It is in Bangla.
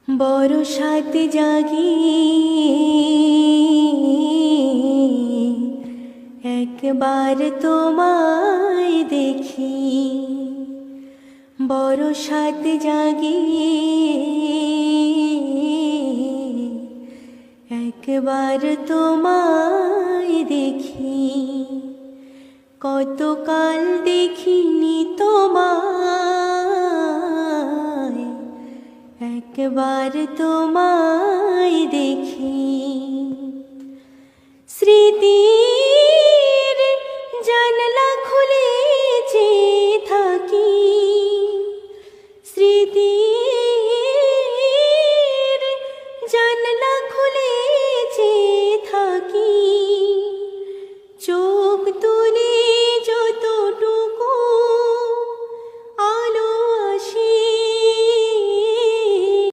বরসাত জাগি একবার তোমায় দেখি, বরসাত জাগি একবার তোমায় দেখি। কতকাল দেখিনি তোমায়, একবার তোমায় দেখি। স্মৃতি